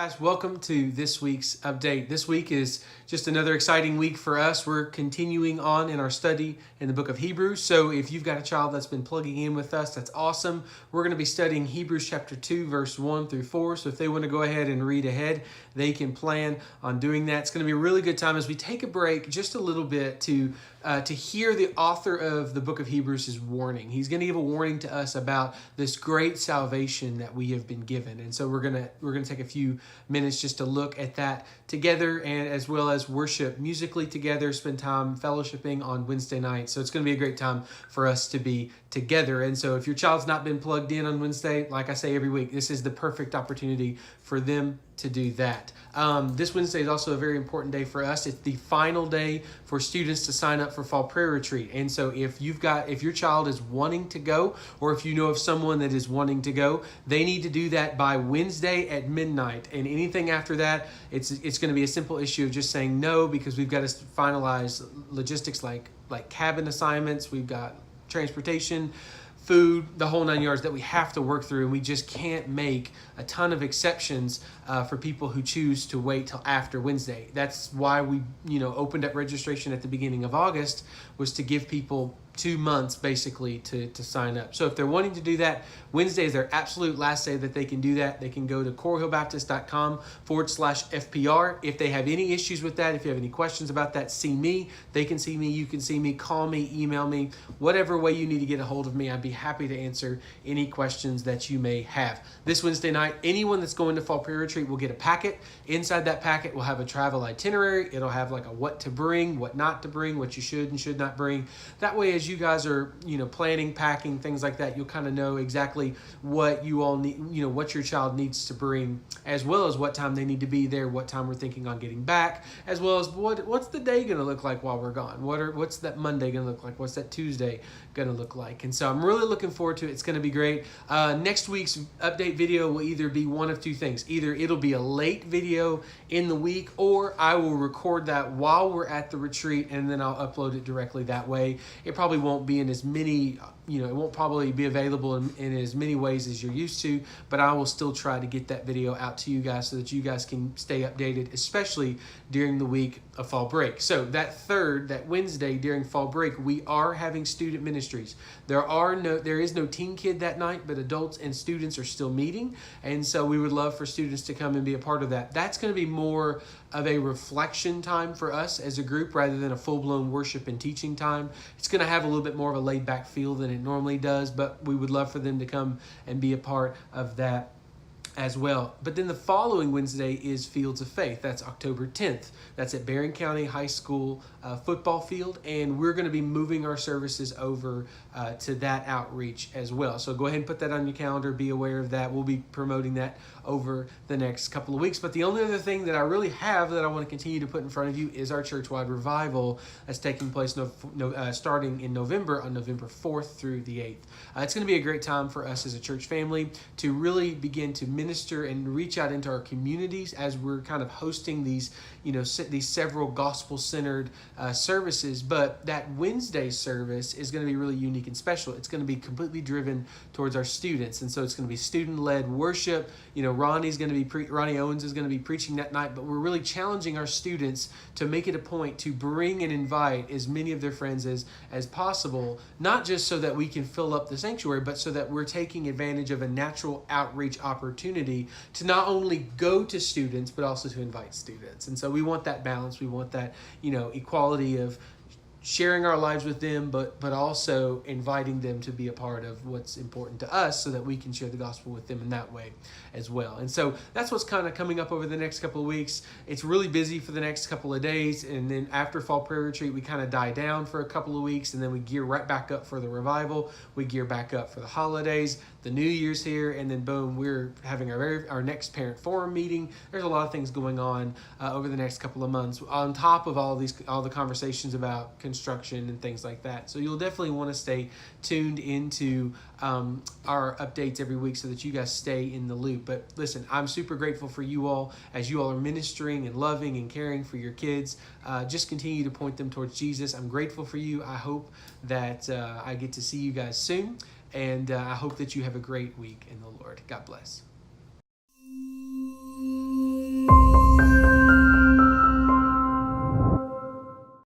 Guys, welcome to this week's update. This week is just another exciting week for us. We're continuing on in our study in the book of Hebrews. So if you've got a child that's been plugging in with us, that's awesome. We're going to be studying Hebrews chapter 2, verse 1 through 4. So if they want to go ahead and read ahead, they can plan on doing that. It's going to be a really good time as we take a break just a little bit to hear the author of the book of Hebrews' warning. He's going to give a warning to us about this great salvation that we have been given. And so we're going to take a few minutes just to look at that together, and as well as worship musically together, spend time fellowshipping on Wednesday night. So it's going to be a great time for us to be together. And so if your child's not been plugged in on Wednesday, like I say every week, this is the perfect opportunity for them to do that. This Wednesday is also a very important day for us. It's the final day for students to sign up for Fall Prayer Retreat. And so if your child is wanting to go, or if you know of someone that is wanting to go, they need to do that by Wednesday at midnight. And anything after that, it's going to be a simple issue of just saying no, because we've got to finalize logistics like cabin assignments. We've got transportation, food, the whole 9 yards that we have to work through, and we just can't make a ton of exceptions for people who choose to wait till after Wednesday. That's why we opened up registration at the beginning of August, was to give people 2 months basically to sign up. So if they're wanting to do that, Wednesday is their absolute last day that they can do that. They can go to coralhillbaptist.com/FPR. If they have any issues with that, if you have any questions about that, see me. They can see me, you can see me, call me, email me, whatever way you need to get a hold of me. I'd be happy to answer any questions that you may have. This Wednesday night, anyone that's going to Fall Prayer Retreat will get a packet. Inside that packet will have a travel itinerary. It'll have like a what to bring, what not to bring, what you should and should not bring. That way, as you guys are planning, packing, things like that, you'll kind of know exactly what you all need, what your child needs to bring, as well as what time they need to be there, what time we're thinking on getting back, as well as what's the day going to look like while we're gone, what's that Monday going to look like, what's that Tuesday going to look like. And so I'm really looking forward to it. It's going to be great. Next week's update video will either be one of two things. Either it'll be a late video in the week, or I will record that while we're at the retreat, and then I'll upload it directly that way. It probably won't be in as many, it won't probably be available in as many ways as you're used to, but I will still try to get that video out to you guys so that you guys can stay updated, especially during the week of fall break. So that Wednesday during fall break, we are having student ministries. There is no teen kid that night, but adults and students are still meeting. And so we would love for students to come and be a part of that. That's going to be more of a reflection time for us as a group rather than a full-blown worship and teaching time. It's going to have a little bit more of a laid-back feel than it normally does, but we would love for them to come and be a part of that as well. But then the following Wednesday is Fields of Faith. That's October 10th. That's at Barron County High School football field, and we're going to be moving our services over to that outreach as well. So go ahead and put that on your calendar. Be aware of that. We'll be promoting that over the next couple of weeks. But the only other thing that I really have that I want to continue to put in front of you is our church-wide revival that's taking place starting in November, on November 4th through the 8th. It's going to be a great time for us as a church family to really begin to minister and reach out into our communities as we're kind of hosting these several gospel-centered services. But that Wednesday service is going to be really unique and special. It's going to be completely driven towards our students, and so it's going to be student-led worship. Ronnie Owens is going to be preaching that night, but we're really challenging our students to make it a point to bring and invite as many of their friends as possible, not just so that we can fill up the sanctuary, but so that we're taking advantage of a natural outreach opportunity to not only go to students, but also to invite students. And so we want that balance. We want that, equality of sharing our lives with them, but also inviting them to be a part of what's important to us so that we can share the gospel with them in that way as well. And so that's what's kind of coming up over the next couple of weeks. It's really busy for the next couple of days, and then after Fall Prayer Retreat, we kind of die down for a couple of weeks, and then we gear right back up for the revival. We gear back up for the holidays. The New Year's here, and then boom, we're having our next parent forum meeting. There's a lot of things going on over the next couple of months, on top of all the conversations about construction and things like that. So you'll definitely want to stay tuned into our updates every week so that you guys stay in the loop. But listen, I'm super grateful for you all as you all are ministering and loving and caring for your kids. Just continue to point them towards Jesus. I'm grateful for you. I hope that I get to see you guys soon. And I hope that you have a great week in the Lord. God bless.